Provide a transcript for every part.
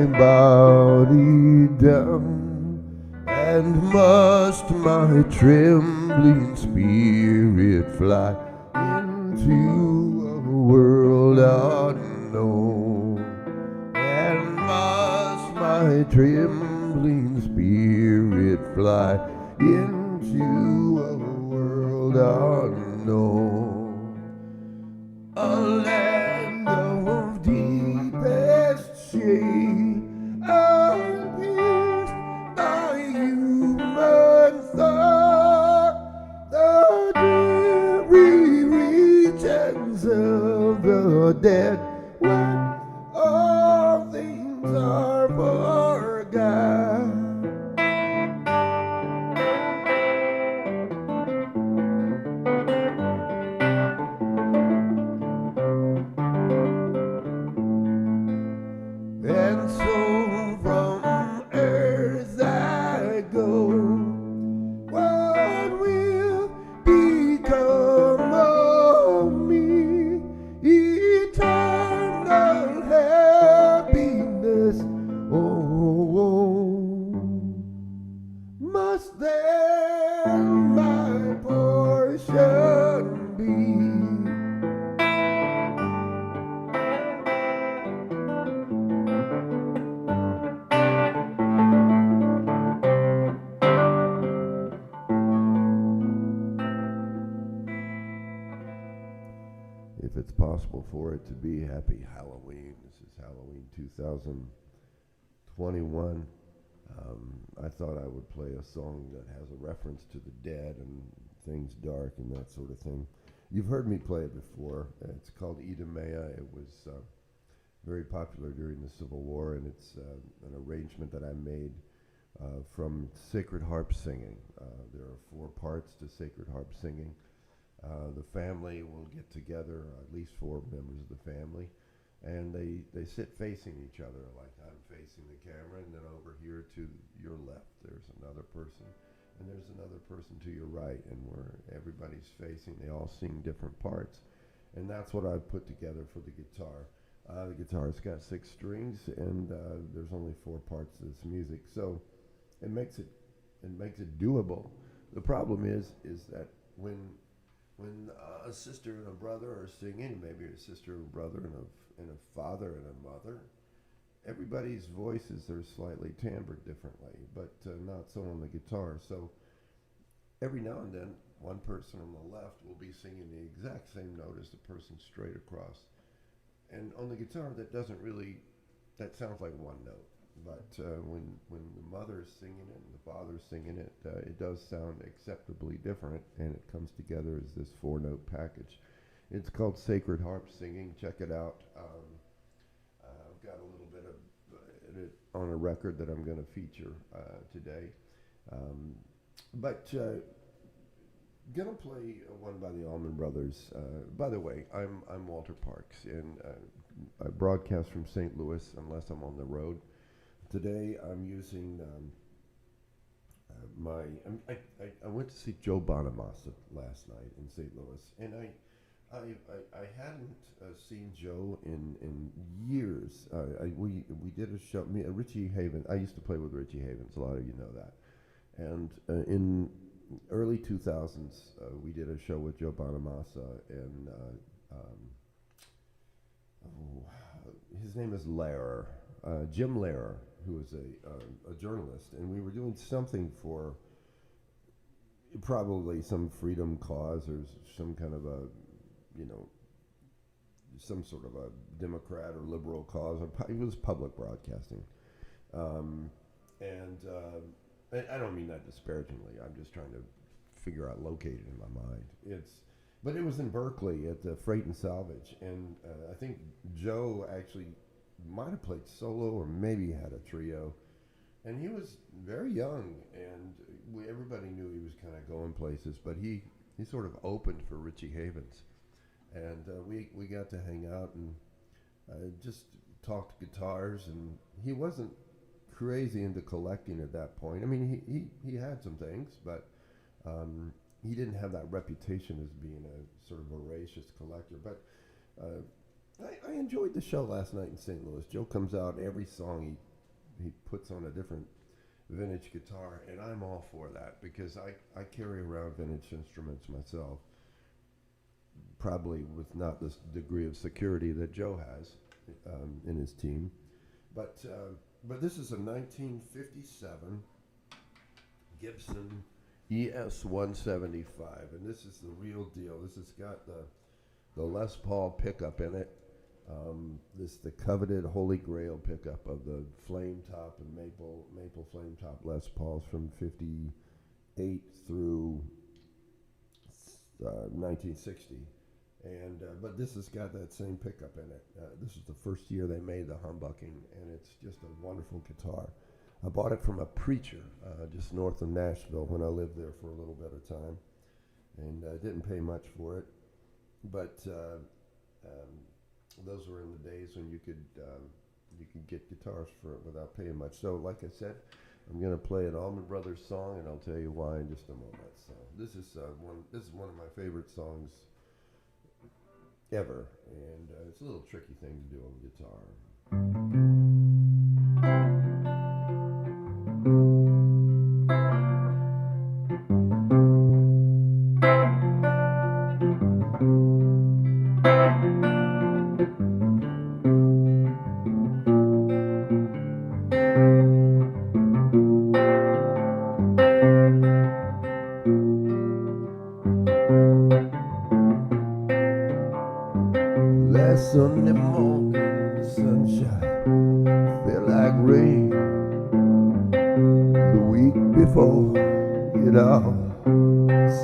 body down, and must my trembling spirit fly into a world unknown, and must my trembling spirit fly into a world unknown, a land of deepest shade, unpierced by human thought, the dreary regions of the dead, when all things are forgotten. And so from earth I go. What will become of me? Eternal happiness, oh, must then my portion be. If it's possible for it to be, happy Halloween. This is Halloween 2021. I thought I would play a song that has a reference to the dead and things dark and that sort of thing. You've heard me play it before. It's called Edamaya. It was very popular during the Civil War, and it's an arrangement that I made from sacred harp singing. There are 4 parts to sacred harp singing. The family will get together, at least 4 members of the family, and they sit facing each other, like I'm facing the camera, and then over here to your left there's another person, and there's another person to your right, and where everybody's facing, they all sing different parts, and that's what I've put together for the guitar. The guitar's got 6 strings, and there's only 4 parts to this music, so it makes it doable. The problem is that when a sister and a brother are singing, maybe a sister and a brother and a father and a mother, everybody's voices are slightly timbred differently, but not so on the guitar. So every now and then, one person on the left will be singing the exact same note as the person straight across. And on the guitar, that sounds like one note. But when the mother's singing it and the father's singing it, it does sound acceptably different, and it comes together as this 4-note package. It's called Sacred Harp Singing. Check it out. I've got a little bit of it on a record that I'm going to feature today. But going to play one by the Allman Brothers. By the way, I'm Walter Parks, and I broadcast from St. Louis unless I'm on the road. Today I'm using I went to see Joe Bonamassa last night in St. Louis, and I hadn't seen Joe in years. We did a show. Richie Havens. I used to play with Richie Havens. A lot of you know that. And in early 2000s, we did a show with Joe Bonamassa, and his name is Lehrer, Jim Lehrer, who is a journalist, and we were doing something for probably some freedom cause or some kind of a, some sort of a Democrat or liberal cause. It was public broadcasting. And I don't mean that disparagingly. I'm just trying to figure out, locate it in my mind. But it was in Berkeley at the Freight and Salvage, and I think Joe actually might have played solo or maybe had a trio, and he was very young, and everybody knew he was kind of going places, but he sort of opened for Richie Havens, and we got to hang out and just talked guitars, and he wasn't crazy into collecting at that point. I mean, he had some things, but he didn't have that reputation as being a sort of voracious collector. But I enjoyed the show last night in St. Louis. Joe comes out, every song he he puts on a different vintage guitar, and I'm all for that because I carry around vintage instruments myself, probably with not this degree of security that Joe has in his team. But this is a 1957 Gibson Es175, and this is the real deal. This has got the Les Paul pickup in it. This the coveted Holy Grail pickup of the flame top and maple flame top Les Pauls from 58 through 1960. And but this has got that same pickup in it. This is the first year they made the humbucking, and it's just a wonderful guitar. I bought it from a preacher just north of Nashville when I lived there for a little bit of time, and didn't pay much for it. But those were in the days when you could get guitars for it without paying much. So, like I said, I'm going to play an Allman Brothers song, and I'll tell you why in just a moment. So, this is one of my favorite songs ever, and it's a little tricky thing to do on the guitar. Last Sunday morning, the sunshine felt like rain. The week before, it all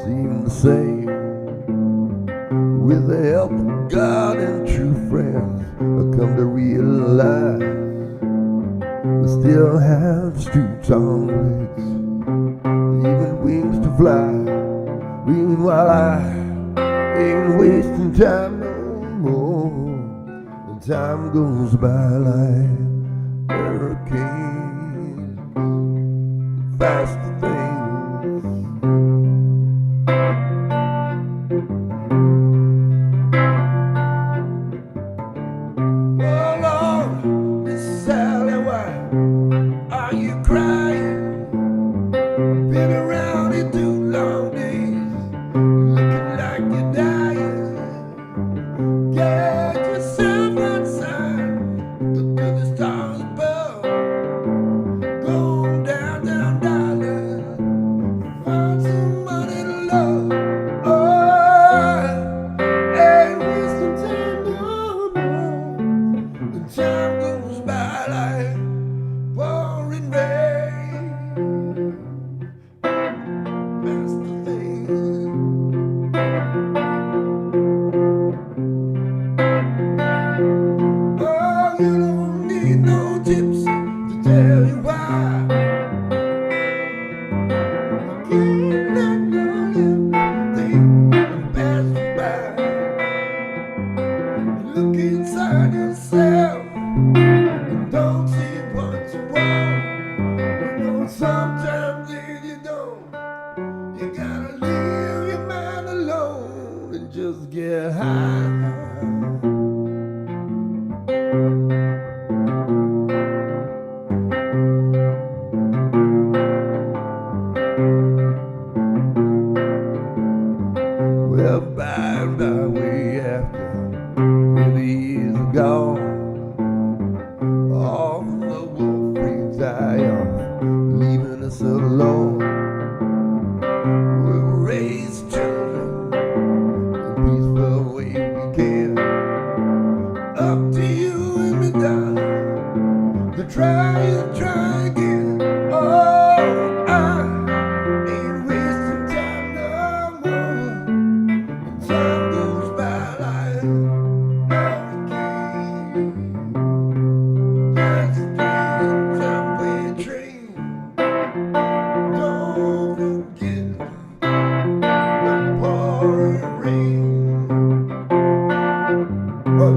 seemed the same. With the help of God and true friends, I come to realize I still have streets on legs, even wings to fly. Meanwhile, I ain't wasting time no more. And time goes by like hurricanes, faster things. Oh Lord, Miss Sally, why are you crying? Been around it 2 long days, looking like you're dying. Get yourself outside, look to the stars above. Go down, down, darling, find somebody to love. Oh, ain't wasting time no more. The time goes by like pouring rain. That's the thing. Oh, you don't need no tips to tell you why. You can't let no everything pass you by. You look inside yourself and don't see what you want. You know sometimes if you don't, you gotta leave your mind alone and just get high. Well, by and by, way after many years are gone, all the wolf breeds die off, leaving us alone. We'll raise children the peaceful way we can. Up to you and me, darling, to try and try again. Oh, I ain't wasting time no more. Time goes by like hurricane. Just a dream, subway train. Don't forget the pouring rain. Whoa.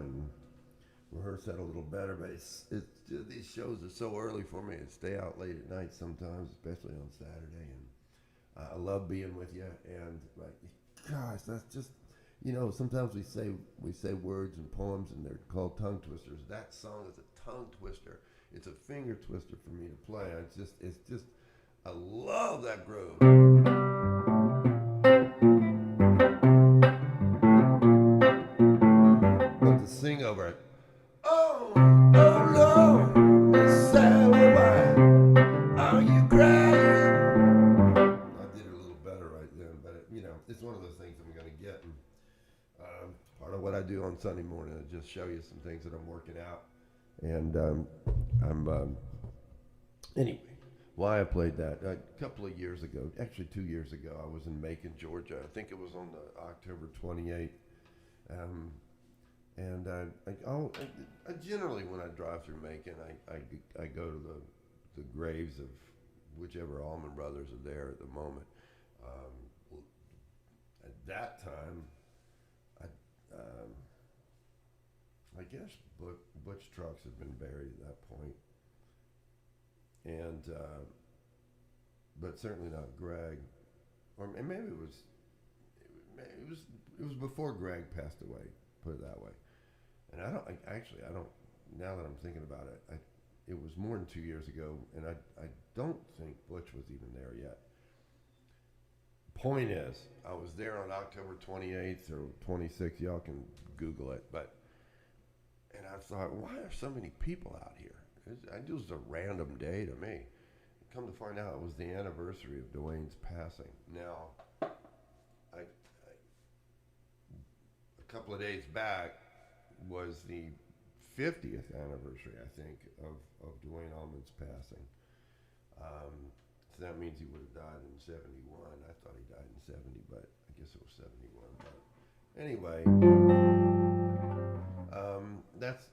and rehearse that a little better. But it's just, these shows are so early for me. I stay out late at night sometimes, especially on Saturday, and I love being with you. And like, gosh, that's just, sometimes we say words and poems, and they're called tongue twisters. That song is a tongue twister. It's a finger twister for me to play. It's just, I love that groove. But to sing over it, oh, oh no, Miss Sally, why are you crying? I did it a little better right then, but it's one of those things I'm going to get. And, part of what I do on Sunday morning is just show you some things that I'm working out. And anyway, why I played that a couple of years ago, actually 2 years ago, I was in Macon, Georgia. I think it was on the October 28th. And I generally, when I drive through Macon, I go to the graves of whichever Allman Brothers are there at the moment. At that time, I guess Butch Trucks had been buried at that point, and but certainly not Greg, or maybe it was before Greg passed away. Put it that way. And I don't. Now that I'm thinking about it, it was more than 2 years ago, and I don't think Butch was even there yet. Point is, I was there on October 28th or 26th. Y'all can Google it, and I thought, why are so many people out here? It was a random day to me. Come to find out, it was the anniversary of Dwayne's passing. Now, a couple of days back was the 50th anniversary, I think, of Dwayne Allman's passing. So that means he would have died in 71. I thought he died in 70, but I guess it was 71. But anyway,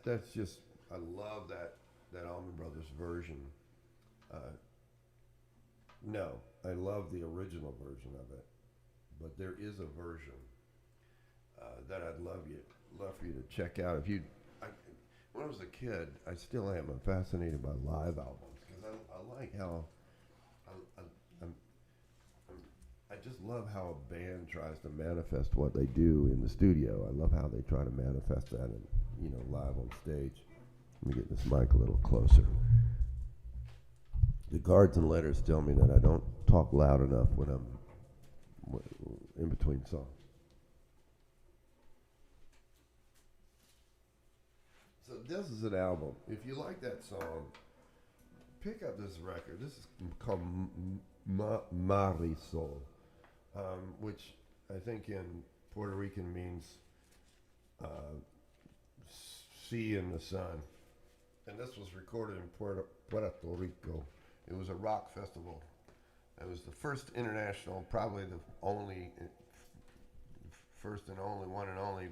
that's just, I love that Allman Brothers version. No, I love the original version of it, but there is a version that I'd love for you to check out. When I was a kid, I still am. I'm fascinated by live albums because I like how I just love how a band tries to manifest what they do in the studio. I love how they try to manifest that live on stage. Let me get this mic a little closer. The cards and letters tell me that I don't talk loud enough when I'm in between songs. So this is an album. If you like that song, pick up this record. This is called Marisol, which I think in Puerto Rican means sea in the sun. And this was recorded in Puerto Rico. It was a rock festival. It was the first international, probably the only, first and only, one and only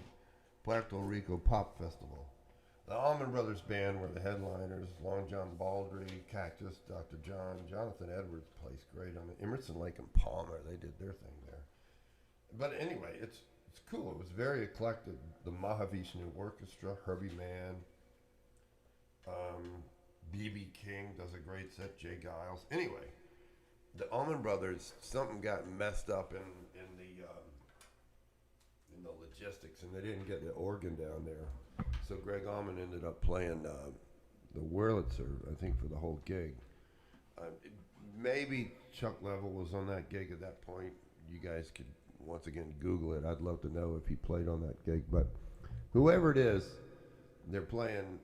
Puerto Rico pop festival. The Allman Brothers Band were the headliners. Long John Baldry, Cactus, Dr. John, Jonathan Edwards plays great on it. Emerson, Lake and Palmer, they did their thing there. But anyway, it's cool. It was very eclectic. The Mahavishnu Orchestra, Herbie Mann, B.B. King does a great set, Jay Giles. Anyway, the Allman Brothers, something got messed up in the logistics, and they didn't get the organ down there. So Greg Allman ended up playing the Wurlitzer, I think, for the whole gig. Maybe Chuck Level was on that gig at that point. You guys could, once again, Google it. I'd love to know if he played on that gig. But whoever it is, they're playing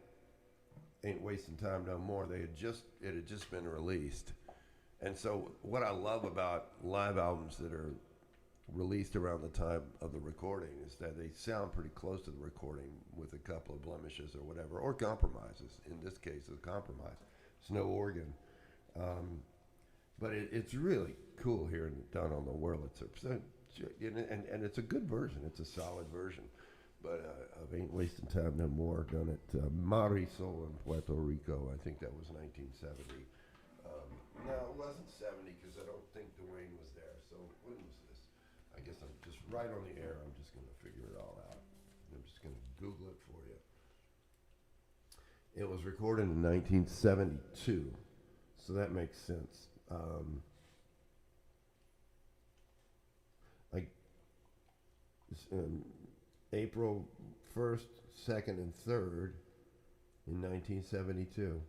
Ain't Wasting Time No More. It had just been released. And so what I love about live albums that are released around the time of the recording is that they sound pretty close to the recording with a couple of blemishes or whatever, or compromises. In this case, a compromise. It's no organ. But it's really cool hearing it done on the Wurlitzer. So, and it's a good version. It's a solid version. But of Ain't Wasting Time No More, done at Marisol in Puerto Rico. I think that was 1970. No, it wasn't 70 because I don't think Dwayne was there. So when was this? I guess I'm just right on the air. I'm just going to figure it all out. I'm just going to Google it for you. It was recorded in 1972, so that makes sense. I April 1st, 2nd, and 3rd in 1972.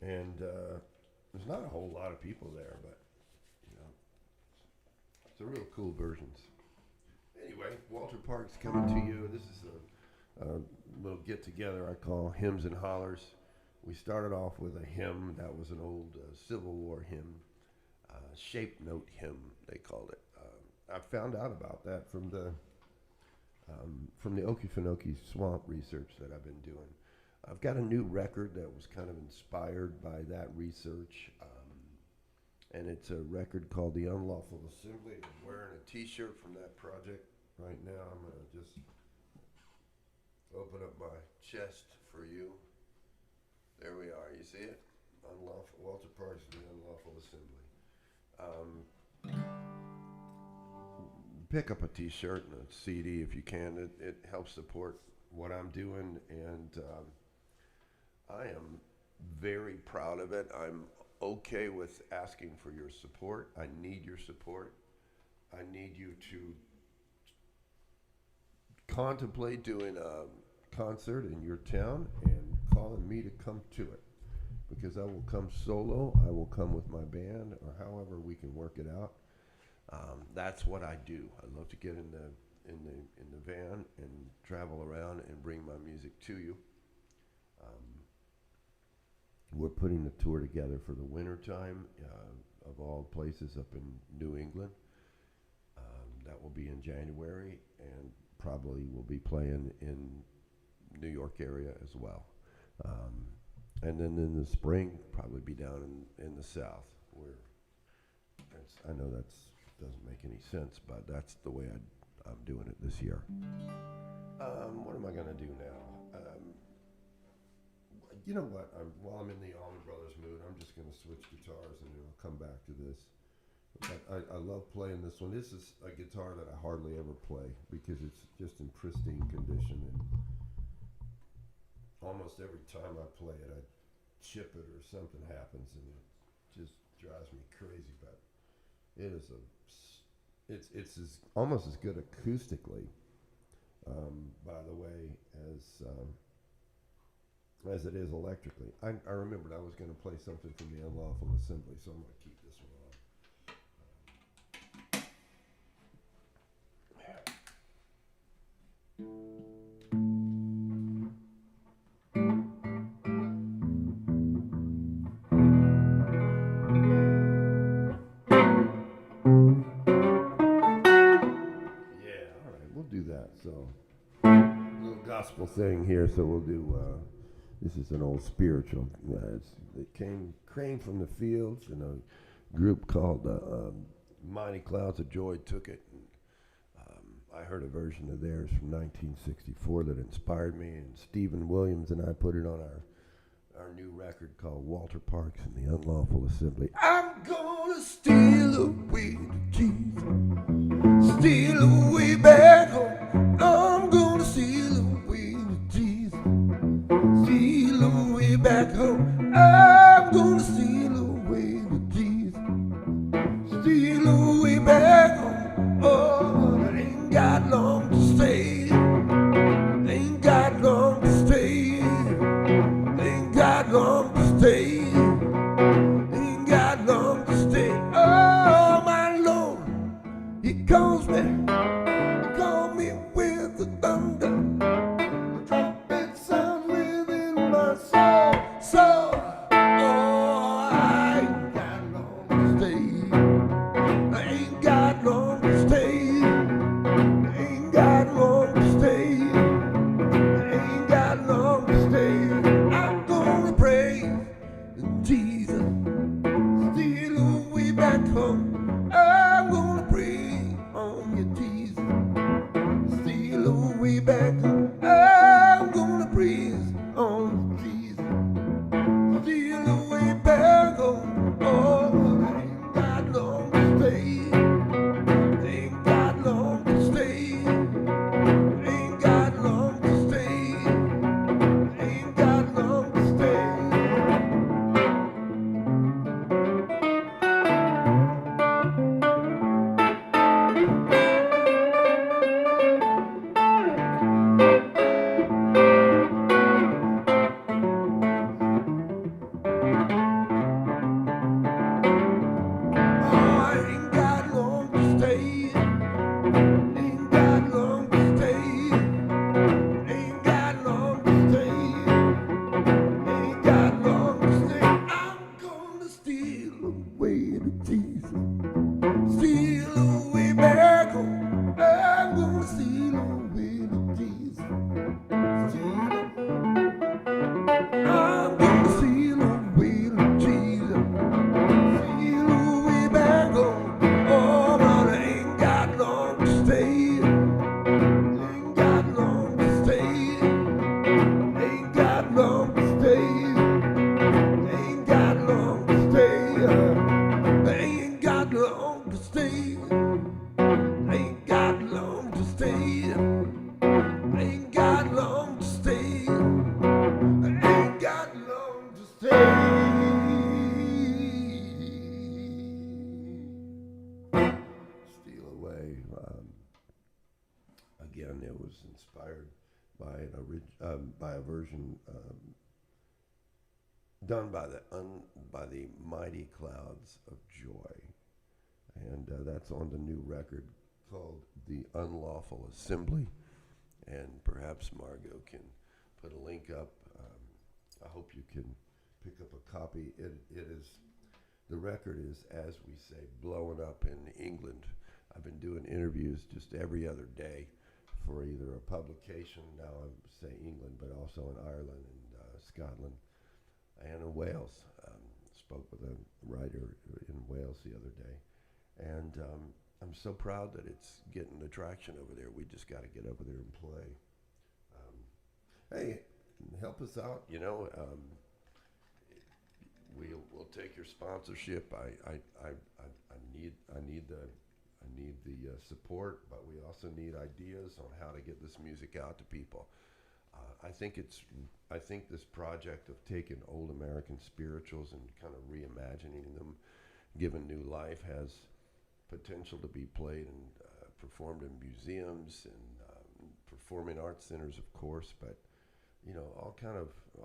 And there's not a whole lot of people there, but, you know, it's a real cool versions. Anyway, Walter Park's coming to you. This is a little get-together I call Hymns and Hollers. We started off with a hymn that was an old Civil War hymn, shape note hymn, they called it. I found out about that from the Okefenokee Swamp research that I've been doing. I've got a new record that was kind of inspired by that research, and it's a record called the Unlawful Assembly. I'm wearing a t-shirt from that project right now. I'm going to just open up my chest for you. There we are. You see it? Unlawful, Walter Parks and the Unlawful Assembly. Pick up a t-shirt and a CD if you can. It helps support what I'm doing, and I am very proud of it. I'm okay with asking for your support. I need your support. I need you to contemplate doing a concert in your town and calling me to come to it, because I will come solo, I will come with my band, or however we can work it out. That's what I do. I love to get in the van and travel around and bring my music to you. We're putting a tour together for the winter time, of all places, up in New England. That will be in January, and probably will be playing in New York area as well. And then in the spring, probably be down in the South, where I know that doesn't make any sense, but that's the way I'm doing it this year. What am I going to do now? You know what? While I'm in the Allman Brothers mood, I'm just going to switch guitars and I'll come back to this. But I love playing this one. This is a guitar that I hardly ever play because it's just in pristine condition, and almost every time I play it, I chip it or something happens, and it just drives me crazy. But it is it's almost as good acoustically, by the way, as it is electrically. I remembered I was going to play something from the Unlawful Assembly, so I'm going to keep this one on. Yeah, all right, we'll do that. So, a little gospel thing here, so we'll do... this is an old spiritual. It came from the fields, and a group called Mighty Clouds of Joy took it. And, I heard a version of theirs from 1964 that inspired me, and Stephen Williams and I put it on our new record called Walter Parks and the Unlawful Assembly. I'm gonna steal away the keys, steal away back home. I'm gonna steal away the keys, steal away back home. I'm gonna steal away the keys, steal away back home. Oh, I ain't got long to stay, ain't got long to stay, ain't got long to stay, ain't got long to stay. Oh, my Lord, He calls me by a version done by the Mighty Clouds of Joy, and that's on the new record called The Unlawful Assembly. And perhaps Margot can put a link up. I hope you can pick up a copy. It is, the record is, as we say, blowing up in England. I've been doing interviews just every other day for either a publication, now I say England, but also in Ireland and Scotland and in Wales. Spoke with a writer in Wales the other day. And I'm so proud that it's getting the traction over there. We just got to get over there and play. Hey, help us out. You know, we'll take your sponsorship. I need the support, but we also need ideas on how to get this music out to people. I think this project of taking old American spirituals and kind of reimagining them, giving new life, has potential to be played and performed in museums and performing arts centers, of course, but you know,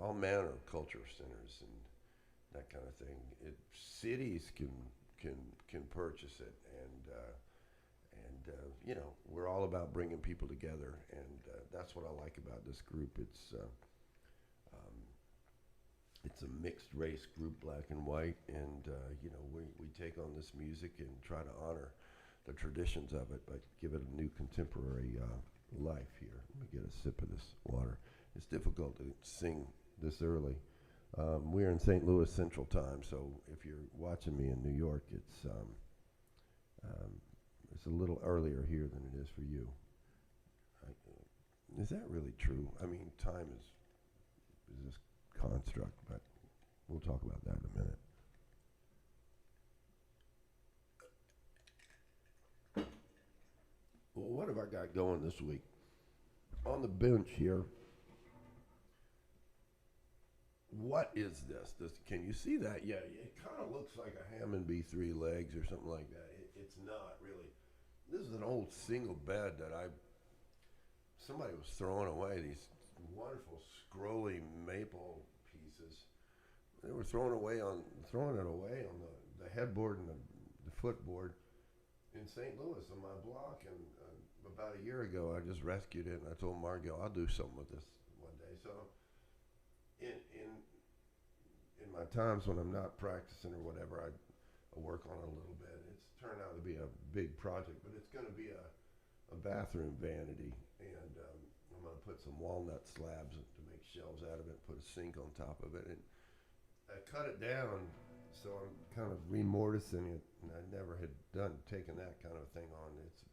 all manner of culture centers and that kind of thing. Cities can purchase it, and you know, we're all about bringing people together, and that's what I like about this group. It's a mixed race group, black and white, and you know, we take on this music and try to honor the traditions of it, but give it a new contemporary life here. Let me get a sip of this water. It's difficult to sing this early. We're in St. Louis Central Time, so if you're watching me in New York, it's a little earlier here than it is for you. Is that really true? I mean, time is this construct, but we'll talk about that in a minute. Well, what have I got going this week? On the bench here, what is this? Can you see that? Yeah, it kind of looks like a Hammond B3 legs or something like that. It's not really. This is an old single bed that somebody was throwing away, these wonderful scrolly maple pieces. They were throwing it away on the headboard and the footboard in St. Louis on my block, and about a year ago I just rescued it, and I told Margot I'll do something with this one day. So in my times when I'm not practicing or whatever, I work on it a little bit. It's turned out to be a big project, but it's going to be a bathroom vanity, and I'm going to put some walnut slabs to make shelves out of it, put a sink on top of it, and I cut it down, so I'm kind of remortising it, and I never had taken that kind of thing on. It's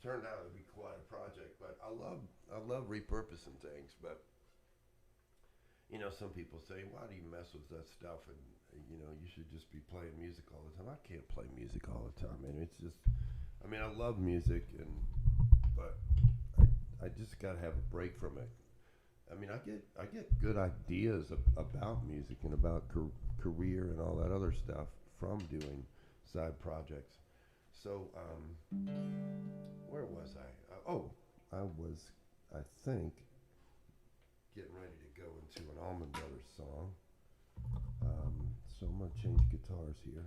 turned out to be quite a project, but I love repurposing things. But you know, some people say, why do you mess with that stuff? And you know, you should just be playing music all the time. I can't play music all the time, and it's just, I mean, I love music, but I just got to have a break from it. I mean, I get good ideas about music and about career and all that other stuff from doing side projects. So, where was I? I was, I think, getting ready to go into an Allman Brothers song. So I'm going to change guitars here.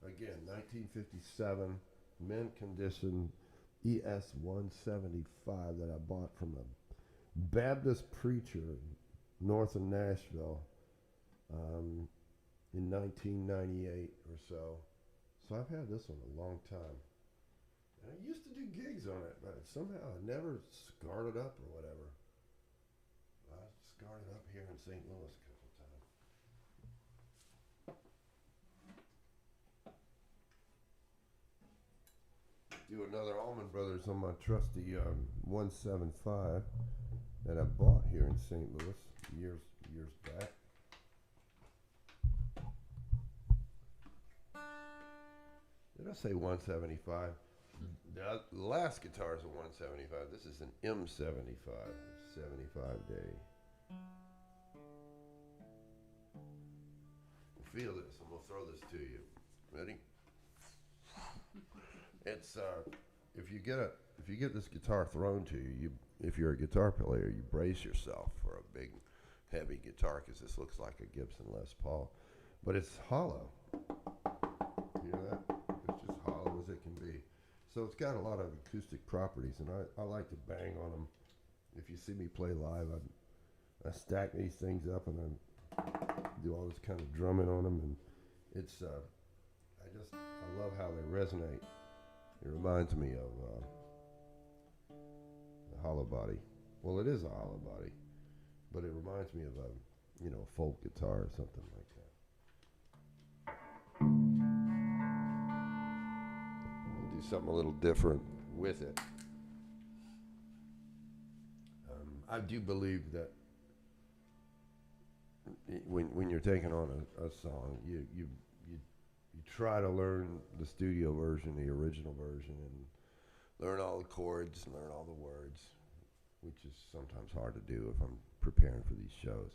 Again, 1957, mint condition ES175 that I bought from a Baptist preacher north of Nashville in 1998 or so. So I've had this one a long time. And I used to do gigs on it, but somehow I never scarred it up or whatever. I scarred it up here in St. Louis a couple times. Do another Allman Brothers on my trusty 175 that I bought here in St. Louis years back. Did I say 175? The last guitar is a 175. This is an M75, 75 day. Feel this. I'm gonna throw this to you. Ready? It's if you get this guitar thrown to you, if you're a guitar player, you brace yourself for a big, heavy guitar because this looks like a Gibson Les Paul, but it's hollow. You hear that? It's just hollow as it can be. So it's got a lot of acoustic properties, and I like to bang on them. If you see me play live, I stack these things up and I do all this kind of drumming on them, and it's I love how they resonate. It reminds me of the hollow body. Well, it is a hollow body, but it reminds me of a folk guitar or something like that. I'll do something a little different with it. I do believe that when you're taking on a song, you try to learn the studio version, the original version, and learn all the chords and learn all the words, which is sometimes hard to do if I'm preparing for these shows.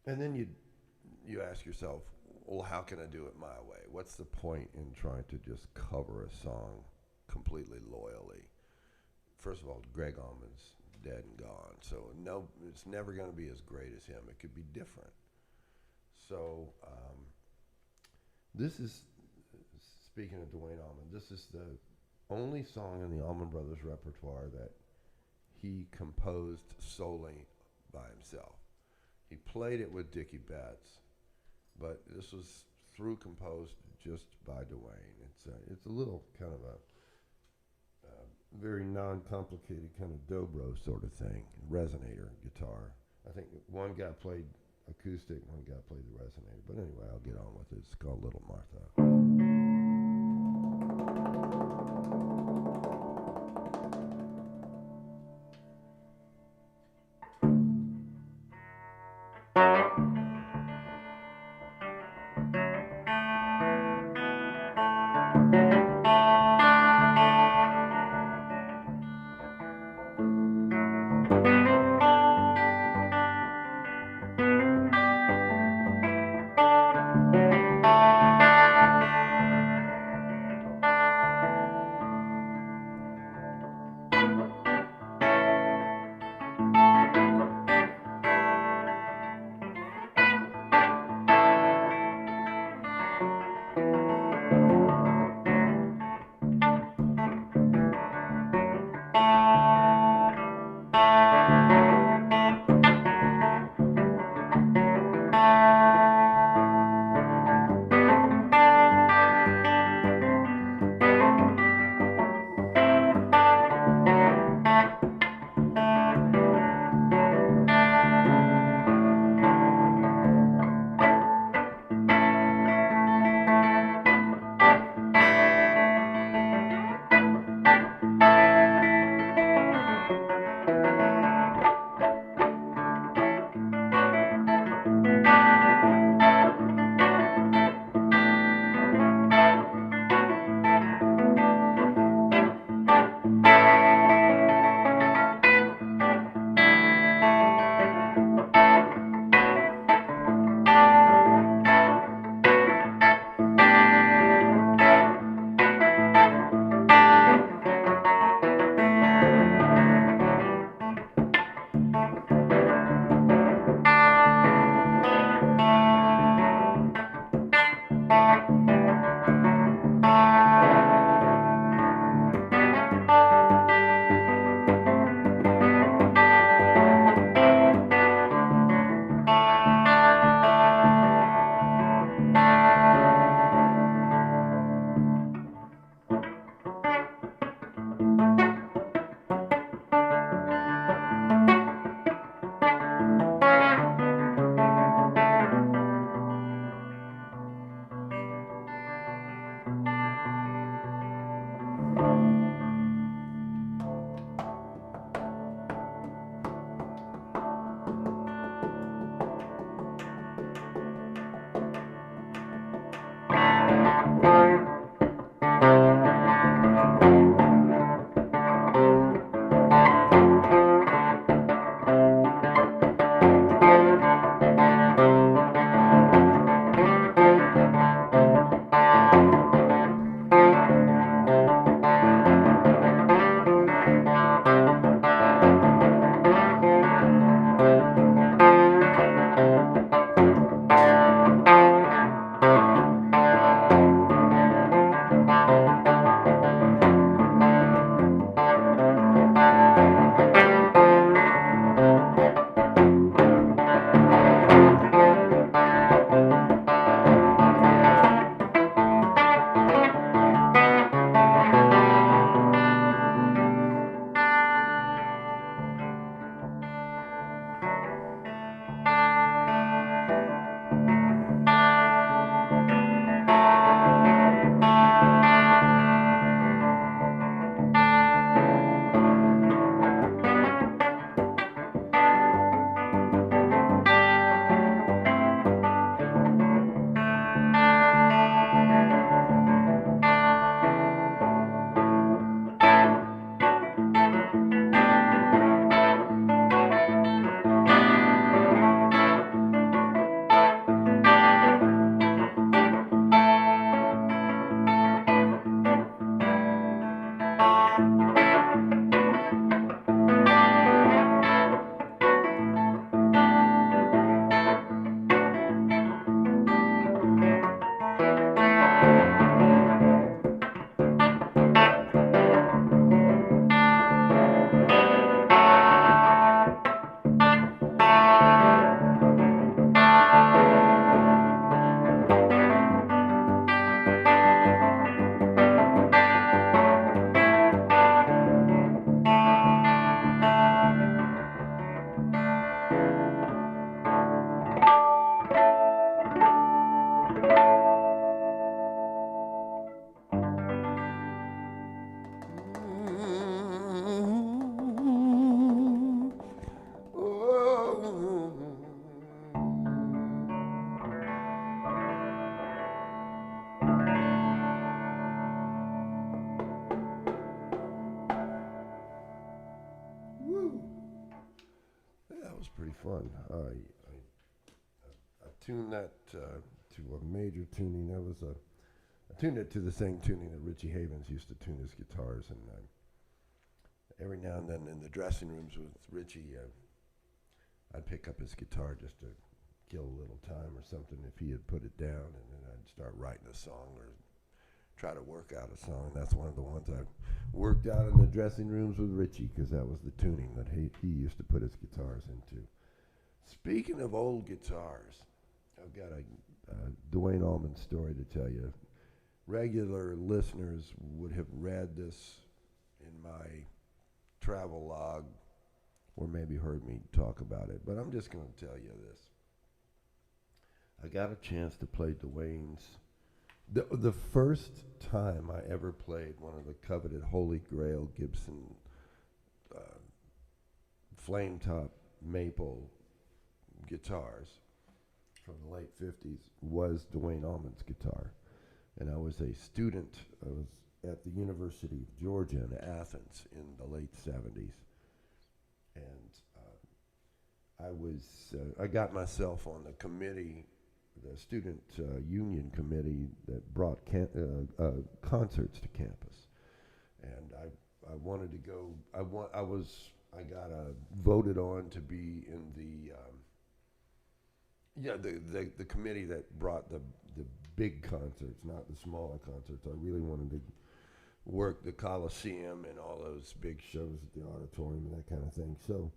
And then you ask yourself, well, how can I do it my way? What's the point in trying to just cover a song completely loyally? First of all, Greg Allman's dead and gone, so no, it's never going to be as great as him. It could be different. So this is, speaking of Duane Allman, this is the only song in the Allman Brothers repertoire that he composed solely by himself. He played it with Dickie Betts, but this was composed just by Duane. It's a little kind of a very non-complicated kind of dobro sort of thing, resonator guitar. I think one guy played acoustic, one guy played the resonator. But anyway, I'll get on with it. It's called Little Martha. Woo! Yeah, that was pretty fun. I tuned that to a major tuning. I tuned it to the same tuning that Richie Havens used to tune his guitars, and every now and then in the dressing rooms with Richie, I'd pick up his guitar just to kill a little time or something if he had put it down, and then I'd start writing a song or try to work out a song. That's one of the ones I worked out in the dressing rooms with Richie, because that was the tuning that he used to put his guitars into. Speaking of old guitars, I've got a Duane Allman story to tell you. Regular listeners would have read this in my travel log or maybe heard me talk about it, but I'm just going to tell you this. I got a chance to play Duane's. The first time I ever played one of the coveted Holy Grail Gibson flame top maple guitars from the late 50s was Duane Allman's guitar. And I was a student. I was at the University of Georgia in Athens in the late 70s. And I got myself on the committee, the student union committee that brought concerts to campus. And I wanted to go. I got voted on to be in the committee that brought the big concerts, not the smaller concerts. I really wanted to work the Coliseum and all those big shows at the auditorium and that kind of thing. So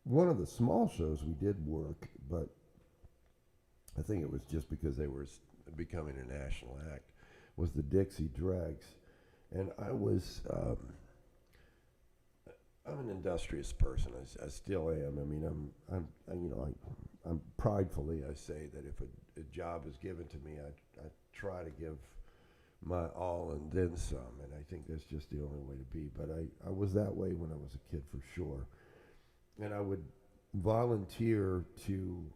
one of the small shows we did work, but I think it was just because they were becoming a national act, was the Dixie Dregs. And I'm an industrious person. I still am. I mean, I'm pridefully, I say that if a job is given to me, I try to give my all and then some, and I think that's just the only way to be. But I was that way when I was a kid for sure. And I would volunteer to,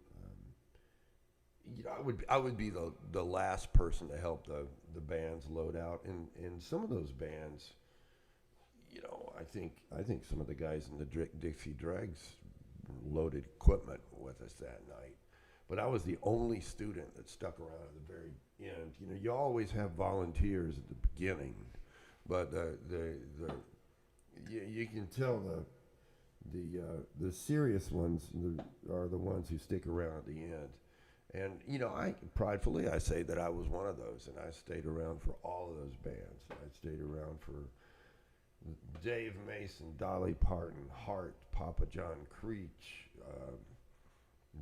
I would be the last person to help the bands load out. And some of those bands, I think some of the guys in the Dixie Dregs loaded equipment with us that night. But I was the only student that stuck around at the very end. You always have volunteers at the beginning, but you can tell the serious ones are the ones who stick around at the end. And I pridefully I say that I was one of those, and I stayed around for all of those bands. I stayed around for Dave Mason, Dolly Parton, Hart, Papa John Creech,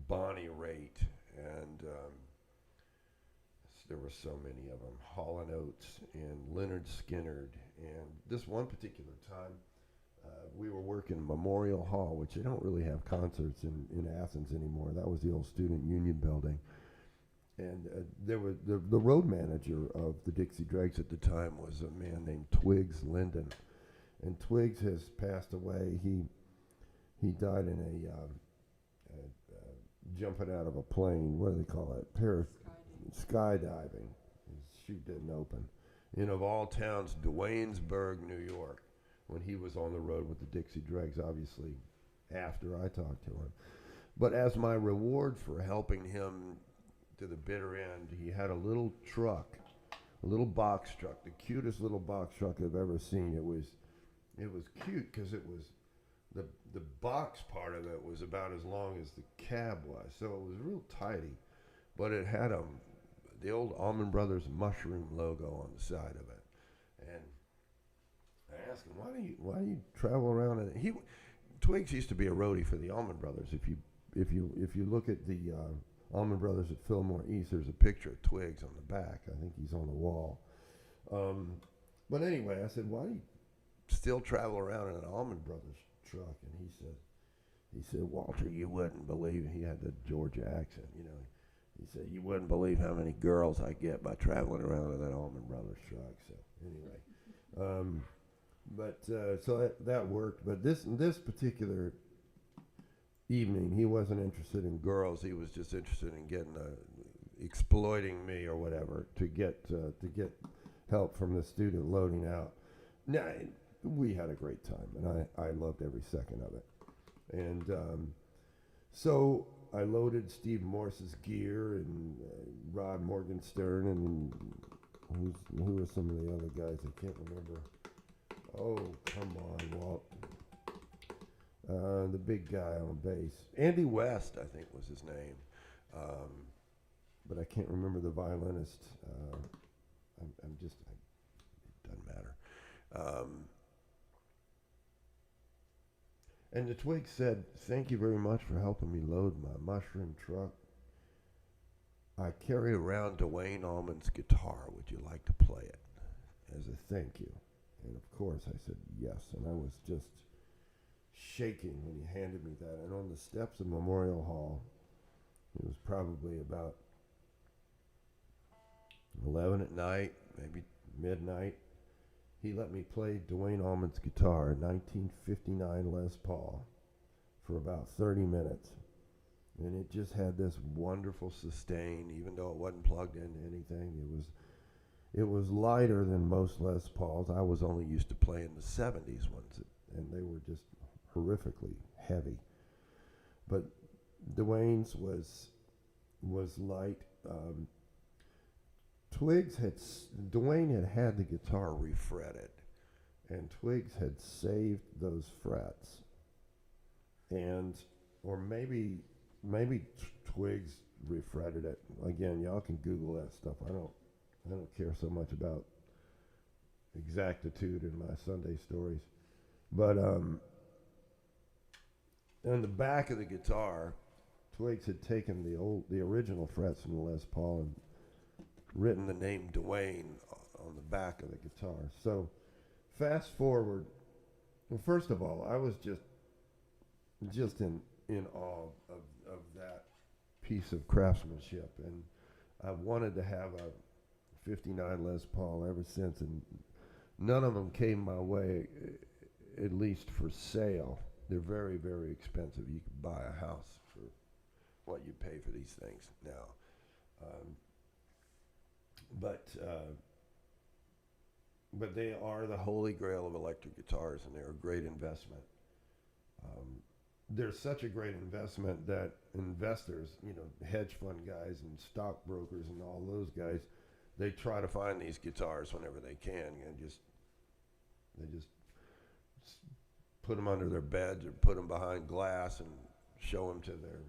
Bonnie Raitt, and there were so many of them, Hall & Oates and Leonard Skinner. And this one particular time, we were working Memorial Hall, which they don't really have concerts in Athens anymore. That was the old Student Union building. And there was the road manager of the Dixie Dregs at the time was a man named Twiggs Linden. And Twiggs has passed away. He died in a jumping out of a plane. What do they call it? Skydiving. His chute didn't open. Of all towns, Duanesburg, New York, when he was on the road with the Dixie Dregs, obviously after I talked to him. But as my reward for helping him to the bitter end, he had a little truck, a little box truck, the cutest little box truck I've ever seen. It was cute because it was the box part of it was about as long as the cab was, so it was real tidy, but it had the old Allman Brothers mushroom logo on the side of it. And I asked him, why do you travel around? And Twiggs used to be a roadie for the Allman Brothers. If you look at the Allman Brothers at Fillmore East, there's a picture of Twiggs on the back. I think he's on the wall. But anyway, I said, why do you still travel around in an Allman Brothers truck? And he said, Walter, you wouldn't believe, he had the Georgia accent, He said, you wouldn't believe how many girls I get by traveling around in that Allman Brothers truck. So anyway, so that worked. But this particular evening, he wasn't interested in girls. He was just interested in getting exploiting me or whatever to get help from the student loading out. Now, we had a great time, and I loved every second of it. And so I loaded Steve Morse's gear and Rod Morgenstern and who were some of the other guys? I can't remember. Oh, come on, Walt. The big guy on bass. Andy West, I think was his name. But I can't remember the violinist. It doesn't matter. And the Twigs said, "Thank you very much for helping me load my mushroom truck. I carry around Dwayne Allman's guitar. Would you like to play it as a thank you?" And of course I said yes, and I was just shaking when he handed me that. And on the steps of Memorial Hall, it was probably about 11 at night, maybe midnight, he let me play Dwayne Allman's guitar, 1959 Les Paul, for about 30 minutes. And it just had this wonderful sustain, even though it wasn't plugged into anything. It was lighter than most Les Pauls. I was only used to playing the 70s ones, and they were just horrifically heavy. But Dwayne's was light. Dwayne had the guitar refretted, and Twigs had saved those frets, or maybe Twigs refretted it. Again, y'all can Google that stuff. I don't care so much about exactitude in my Sunday stories, but on the back of the guitar, Twigs had taken the original frets from the Les Paul and written the name Dwayne on the back of the guitar. So fast forward. Well, first of all, I was just in awe of that piece of craftsmanship, and I wanted to have a 59 Les Paul ever since, and none of them came my way, at least for sale. They're very, very expensive. You can buy a house for what you pay for these things now. But they are the holy grail of electric guitars, and they're a great investment. They're such a great investment that investors, hedge fund guys and stockbrokers and all those guys, they try to find these guitars whenever they can, and they just put them under their beds or put them behind glass and show them to their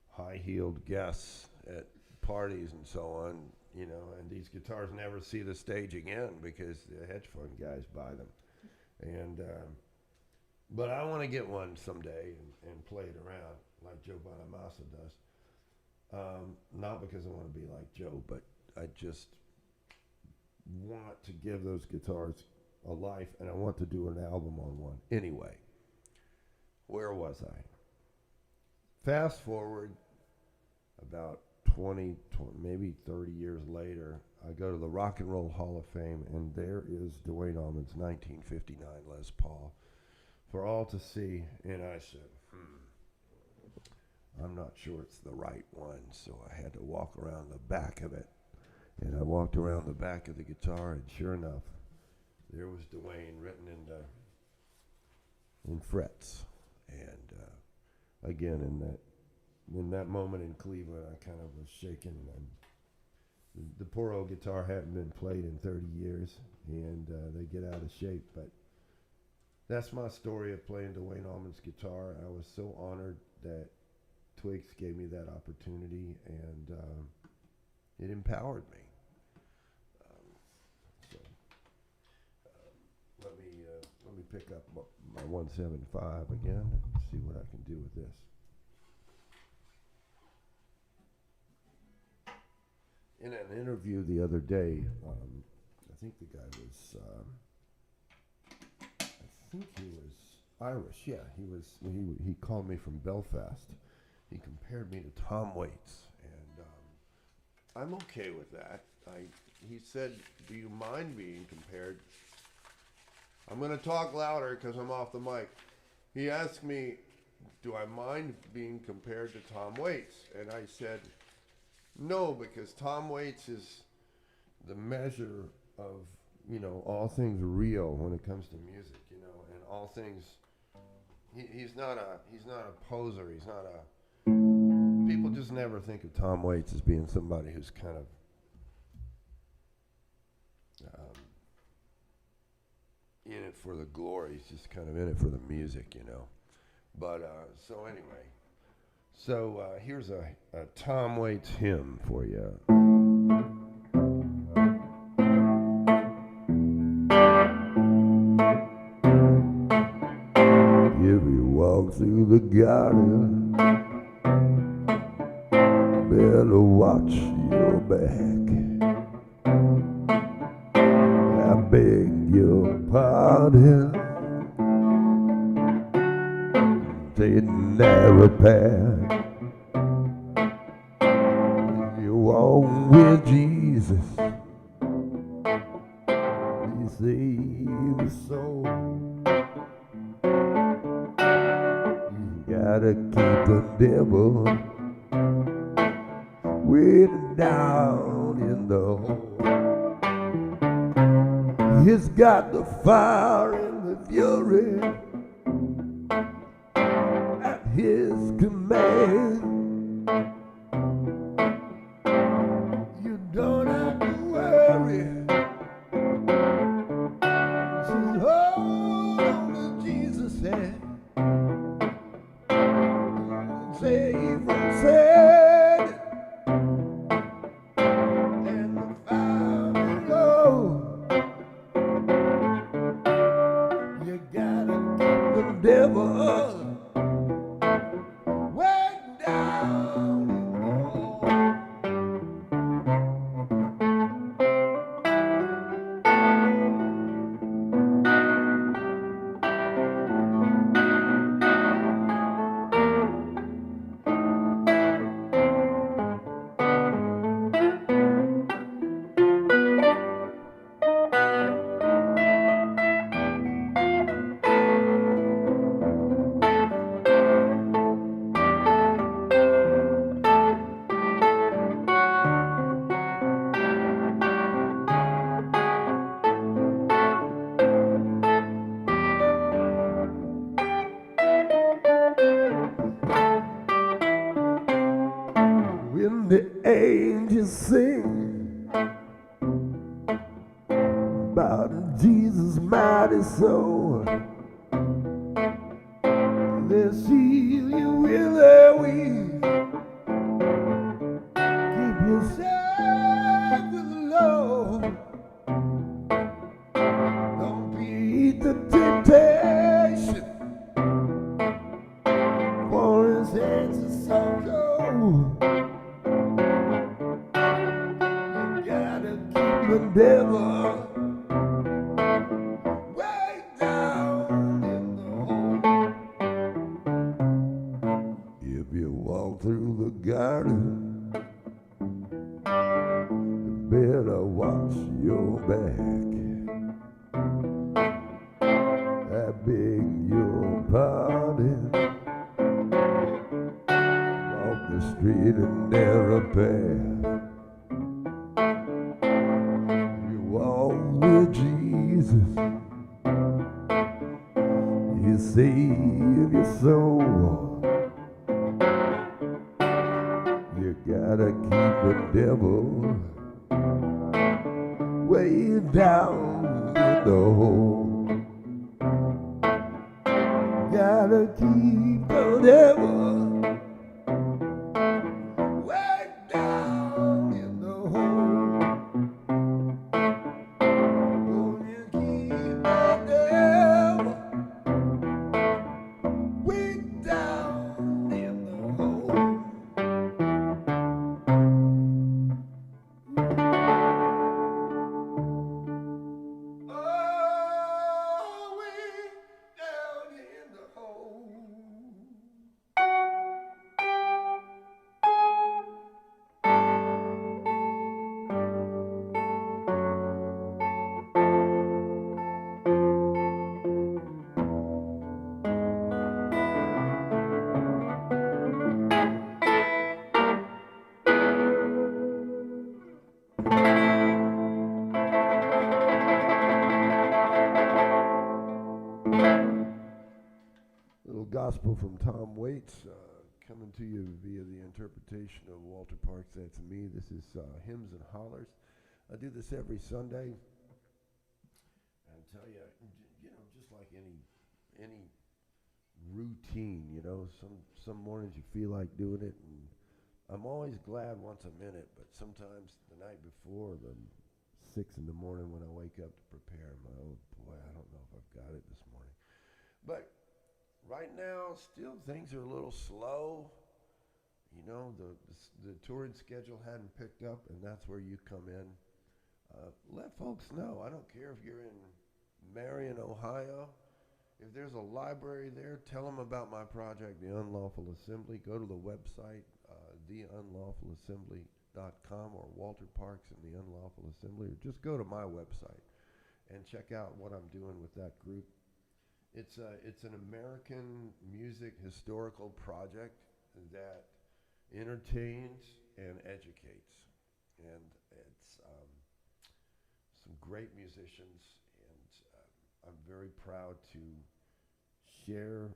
high-heeled guests at parties and so on, and these guitars never see the stage again because the hedge fund guys buy them. And but I want to get one someday and play it around like Joe Bonamassa does. Not because I want to be like Joe, but I just want to give those guitars a life, and I want to do an album on one. Anyway, where was I? Fast forward about 20, maybe 30 years later, I go to the Rock and Roll Hall of Fame, and there is Dwayne Allman's 1959 Les Paul for all to see. And I said, I'm not sure it's the right one, so I had to walk around the back of it. And I walked around the back of the guitar, and sure enough, there was Dwayne written in frets. And again, in that moment in Cleveland, I kind of was shaken. And the poor old guitar hadn't been played in 30 years, and they get out of shape. But that's my story of playing Dwayne Allman's guitar. I was so honored that Twigs gave me that opportunity, and it empowered me. Let me pick up my 175 again and see what I can do with this. In an interview the other day, I think the guy was, he was Irish. Yeah, he called me from Belfast. He compared me to Tom Waits, and I'm okay with that. He said, "Do you mind being compared?" I'm going to talk louder because I'm off the mic. He asked me, do I mind being compared to Tom Waits? And I said, no, because Tom Waits is the measure of all things real when it comes to music, and all things. He's not a poser. He's not a. People just never think of Tom Waits as being somebody who's kind of in it for the glory. He's just kind of in it for the music. But so anyway, here's a Tom Waits hymn for you. If you walk through the garden, better watch your back. I beg your pardon, take the narrow path. You walk with Jesus, He saves the soul. You gotta keep the devil way down in the hole. He's got the fire and the fury at his command. You don't have to worry. Just hold on to Jesus' hand. Save from sin and the fire below. You gotta keep the devil way down in the hole. When the angels sing about Jesus' mighty soul, they seal you with their wings. Keep yourself with the Lord. Don't beat the temptation, for His hands are so cold. The devil way down in the hole. If you walk through the garden, you better watch your back. I beg your pardon. Walk the straight and narrow path. With Jesus, He save your soul. You gotta keep the devil way down in the hole. Gotta keep the devil way down in the hole. little gospel from Tom Waits, coming to you via the interpretation of Walter Parks. That's me. This is Hymns and Hollers. I do this every Sunday. I'll tell you, just like any routine, some mornings you feel like doing it, and I'm always glad once I'm in it, but sometimes the night before, the 6 in the morning when I wake up to prepare, I'm like, oh boy, I don't know if I've got it this morning. But right now, still things are a little slow. The touring schedule hadn't picked up, and that's where you come in. Let folks know. I don't care if you're in Marion, Ohio. If there's a library there, tell them about my project, The Unlawful Assembly. Go to the website, theunlawfulassembly.com, or Walter Parks and The Unlawful Assembly, or just go to my website and check out what I'm doing with that group. It's an American music historical project that entertains and educates, and it's some great musicians, and I'm very proud to share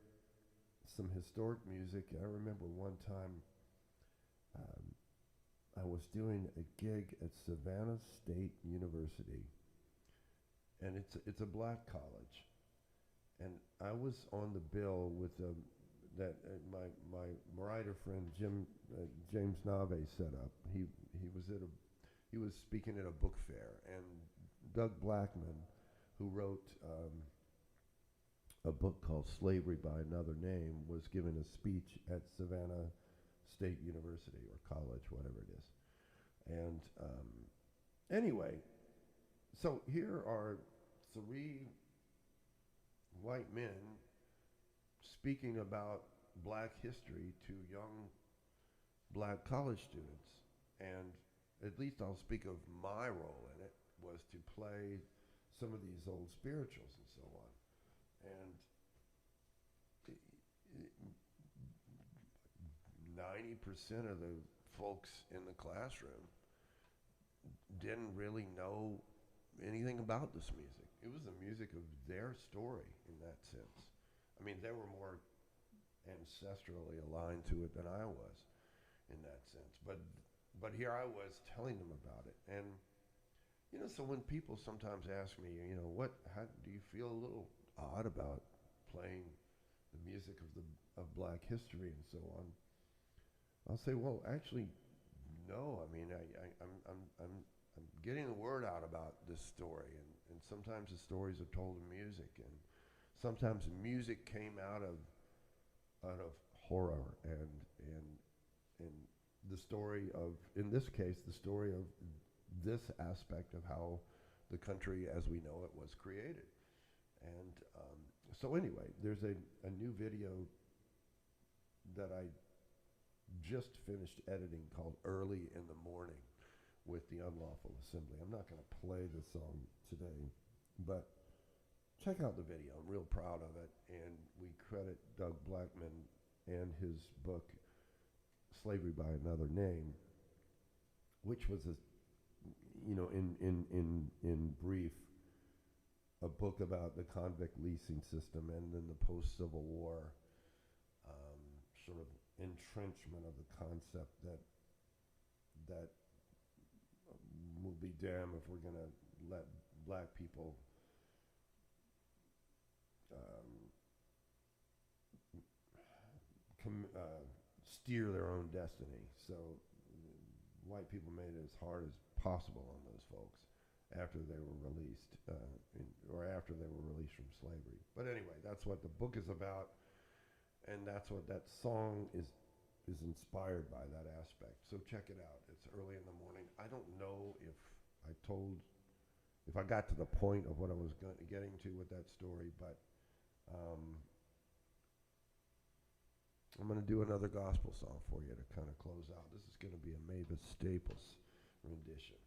some historic music. I remember one time I was doing a gig at Savannah State University, and it's a black college, and I was on the bill with my writer friend James Nave set up. He was speaking at a book fair, and Doug Blackman, who wrote a book called Slavery by Another Name, was giving a speech at Savannah State University, or college, whatever it is. And anyway, so here are 3 white men speaking about black history to young black college students. And at least I'll speak of my role in it, was to play some of these old spirituals and so on. And 90% of the folks in the classroom didn't really know anything about this music. It was the music of their story in that sense. I mean, they were more ancestrally aligned to it than I was in that sense. But here I was telling them about it. And so when people sometimes ask me, how do you feel a little odd about playing the music of black history and so on? I'll say, well, actually, no. I mean, I'm getting the word out about this story, and sometimes the stories are told in music, and sometimes music came out of horror and the story of, in this case, the story of this aspect of how the country as we know it was created. And so anyway, there's a new video that I just finished editing called Early in the Morning with the Unlawful Assembly. I'm not going to play the song today, but check out the video. I'm real proud of it, and we credit Doug Blackman and his book Slavery by Another Name, which was in brief, a book about the convict leasing system and then the post-Civil War sort of entrenchment of the concept that we'll be damned if we're going to let black people steer their own destiny. So white people made it as hard as possible on those folks after they were released, after they were released from slavery. But anyway, that's what the book is about, and that's what that song is inspired by, that aspect. So check it out. It's Early in the Morning. I don't know if I got to the point of what I was getting to with that story, but I'm going to do another gospel song for you to kind of close out. This is going to be a Mavis Staples rendition.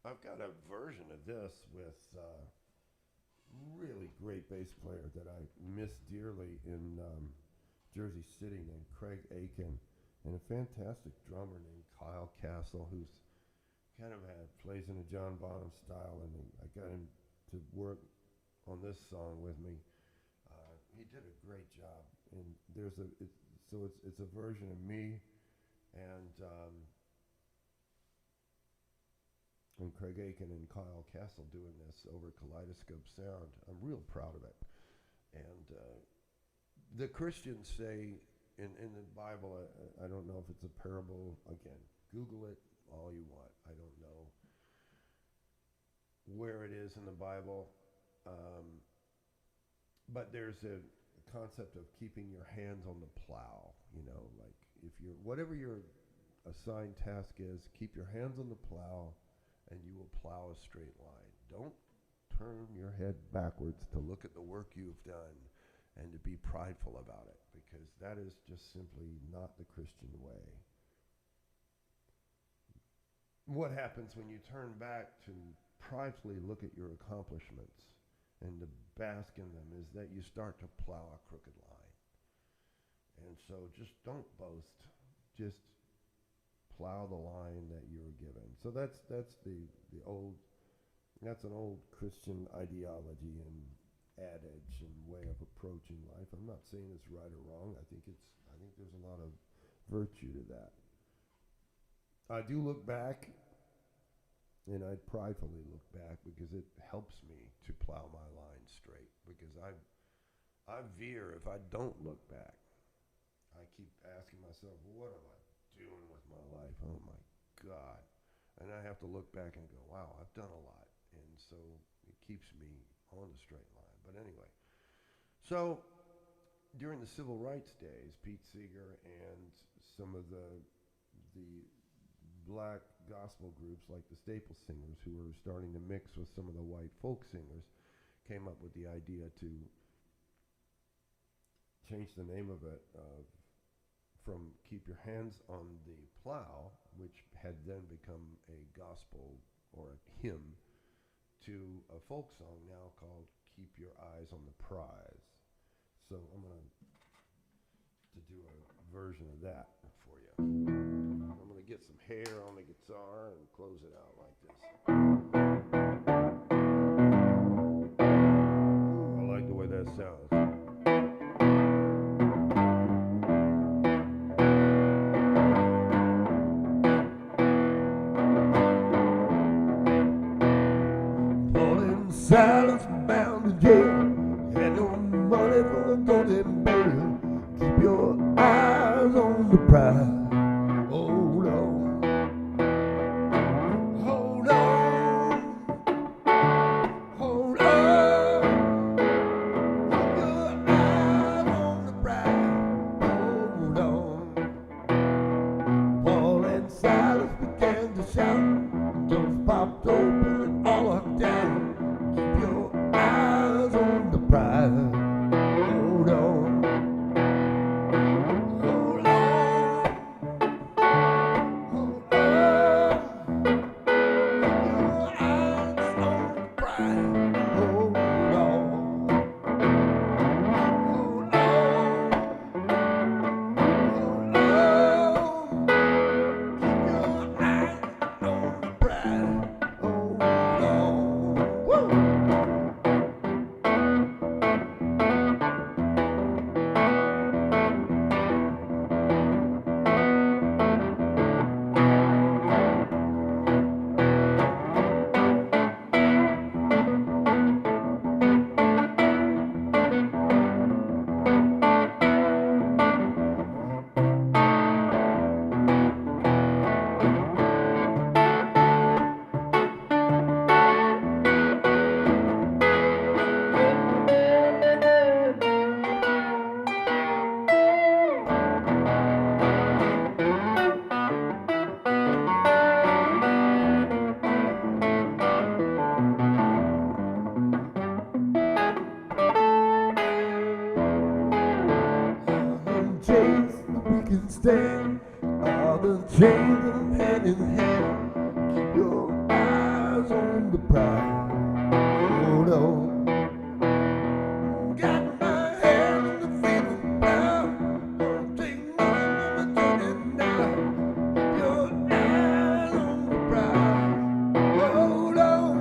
I've got a version of this with really great bass player that I miss dearly in Jersey City named Craig Aiken, and a fantastic drummer named Kyle Castle, who's kind of plays in a John Bonham style, and I got him to work on this song with me. He did a great job, and it's a version of me and Craig Aiken and Kyle Castle doing this over Kaleidoscope Sound. I'm real proud of it. And the Christians say in the Bible, I don't know if it's a parable. Again, Google it all you want. I don't know where it is in the Bible. But there's a concept of keeping your hands on the plow. You know, like whatever your assigned task is, keep your hands on the plow and you will plow a straight line. Don't turn your head backwards to look at the work you've done and to be prideful about it, because that is just simply not the Christian way. What happens when you turn back to pridefully look at your accomplishments and to bask in them is that you start to plow a crooked line. And so just don't boast. Just plow the line that you were given. So that's an old Christian ideology and adage and way of approaching life. I'm not saying it's right or wrong. I think there's a lot of virtue to that. I do look back, and I pridefully look back because it helps me to plow my line straight, because I veer if I don't look back. I keep asking myself, what am I doing with my life? Oh my God. And I have to look back and go, wow, I've done a lot. And so it keeps me on the straight line. But anyway, so during the civil rights days, Pete Seeger and some of the black gospel groups like the Staple Singers, who were starting to mix with some of the white folk singers, came up with the idea to change the name of it from Keep Your Hands on the Plow, which had then become a gospel or a hymn, to a folk song now called Keep Your Eyes on the Prize. So I'm going to do a version of that for you. I'm going to get some hair on the guitar and close it out like this. Ooh, I like the way that sounds. Silence bound to jail, had no money for a golden bail. Keep your eyes on the prize. Hold on, hold on, hold on. Keep your eyes on the prize. Hold on. Paul and Silas began to shout. Doors popped open and all locked down. Hold on, hold on, hold on. Your eyes on the prize. Hold on, hold on, hold on. Keep your eyes on the prize. Hold on. Woo! Stand, all the chains and hand in hand. Keep your eyes on the prize. Hold on. Got my hand in the freedom now. Don't take nothing from the journey now. Keep your eyes on the prize. Hold on.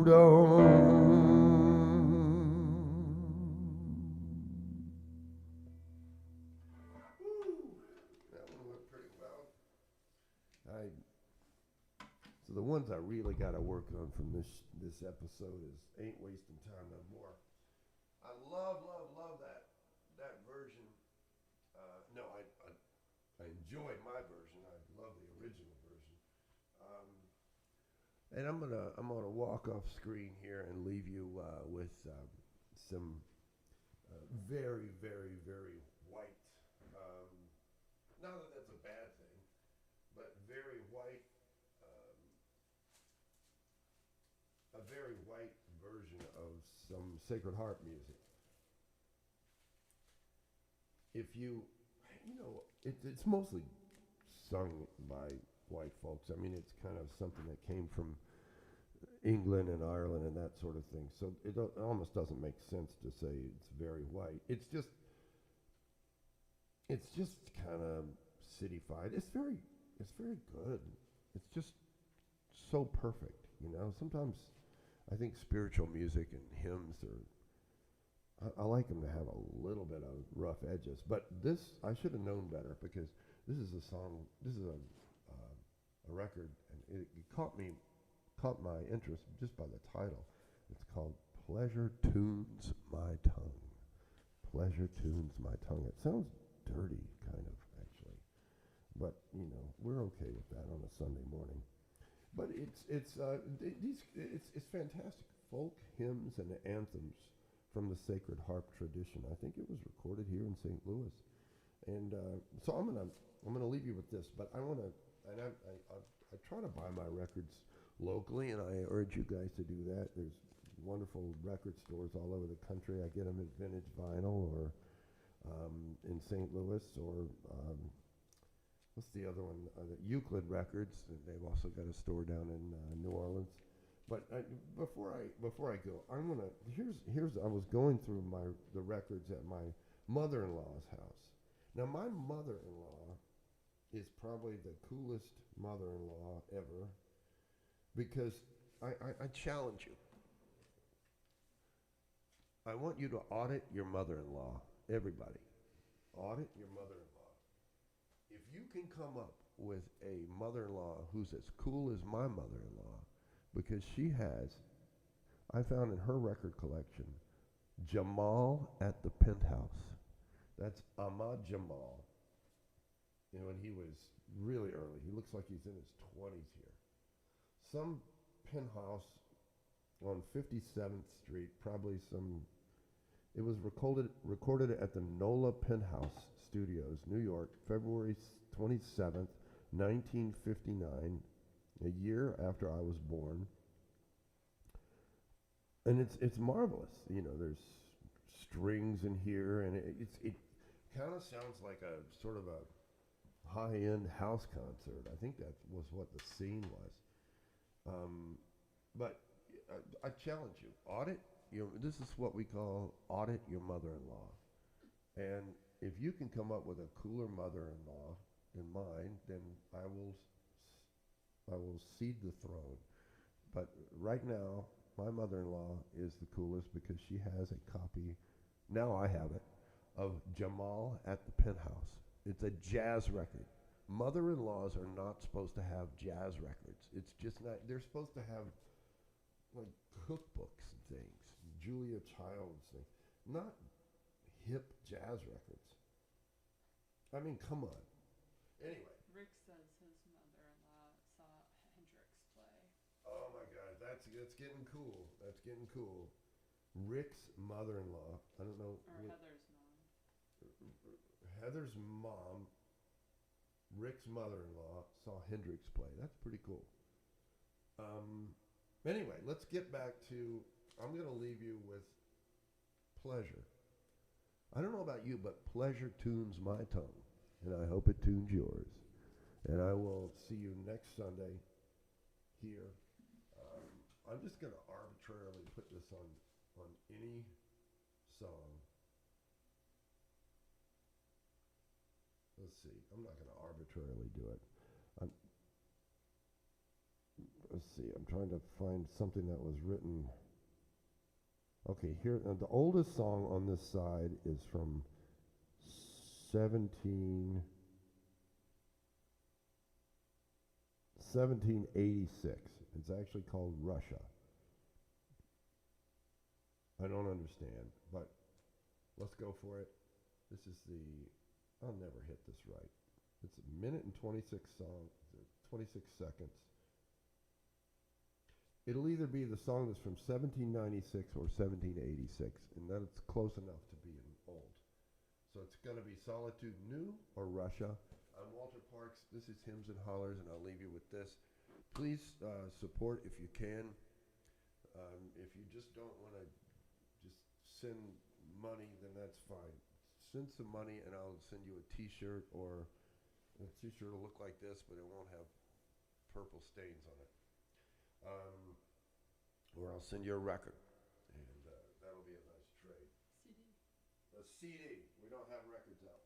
hold on. That one went pretty well. So the ones I really got to work on from this episode is "Ain't Wasting Time No More." I love that version. No, I enjoyed my version. I love the original version. And I'm gonna walk off screen here and leave you with some very white. Um, Not that that's a bad thing, but um, a very white version of some Sacred Harp music. If it's mostly sung by white folks. I mean, it's kind of something that came from England and Ireland and that sort of thing. So it almost doesn't make sense to say it's very white. It's just kind of cityfied. It's very good. It's just so perfect, you know. Sometimes I think spiritual music and hymns I like them to have a little bit of rough edges. But this, I should have known better because this is a song. This is a record, and it caught my interest just by the title. It's called "Pleasure Tunes My Tongue." Pleasure tunes my tongue. It sounds dirty, kind of, actually, but we're okay with that on a Sunday morning. But it's fantastic folk hymns and anthems from the Sacred Harp tradition. I think it was recorded here in St. Louis, and so I'm gonna leave you with this. But I try to buy my records locally, and I urge you guys to do that. There's wonderful record stores all over the country. I get them at Vintage Vinyl or in St. Louis or what's the other one? Euclid Records. They've also got a store down in New Orleans. But before I go, I'm gonna here's I was going through the records at my mother-in-law's house. Now my mother-in-law is probably the coolest mother-in-law ever because I challenge you. I want you to audit your mother-in-law. Everybody, audit your mother-in-law. If you can come up with a mother-in-law who's as cool as my mother-in-law, because I found in her record collection, Jamal at the Penthouse. That's Ahmad Jamal. And he was really early. He looks like he's in his 20s here. Some penthouse on 57th Street, it was recorded at the NOLA Penthouse Studios, New York, February 27th, 1959, a year after I was born. And it's marvelous. There's strings in here, and it kind of sounds like a sort of a high-end house concert. I think that was what the scene was. But I challenge you, audit. This is what we call audit your mother-in-law. And if you can come up with a cooler mother-in-law than mine, then I will cede the throne. But right now, my mother-in-law is the coolest because she has a copy, now I have it, of Jamal at the Penthouse. It's a jazz record. Mother-in-laws are not supposed to have jazz records. It's just not. They're supposed to have like cookbooks and things, Julia Child's things, not hip jazz records. I mean, come on. Anyway. Rick says his mother-in-law saw Hendrix play. Oh my God, that's getting cool. That's getting cool. Rick's mother-in-law. I don't know. Or Heather's mom. Heather's mom. Rick's mother-in-law saw Hendrix play. That's pretty cool. Anyway, let's get back to. I'm going to leave you with pleasure. I don't know about you, but pleasure tunes my tongue, and I hope it tunes yours. And I will see you next Sunday here. I'm just going to arbitrarily put this on any song. Let's see. I'm not going to arbitrarily do it. let's see, I'm trying to find something that was written. Okay, here, the oldest song on this side is from 1786. It's actually called Russia. I don't understand, but let's go for it. This is I'll never hit this right. It's a minute and 26 seconds. It'll either be the song that's from 1796 or 1786, and that's close enough to being old. So it's going to be Solitude New or Russia. I'm Walter Parks. This is Hymns and Hollers, and I'll leave you with this. Please support if you can. If you just don't want to just send money, then that's fine. Send some money, and I'll send you a T-shirt, or a T-shirt will look like this, but it won't have purple stains on it. Or I'll send you a record, and that'll be a nice trade. CD. A CD. We don't have records out.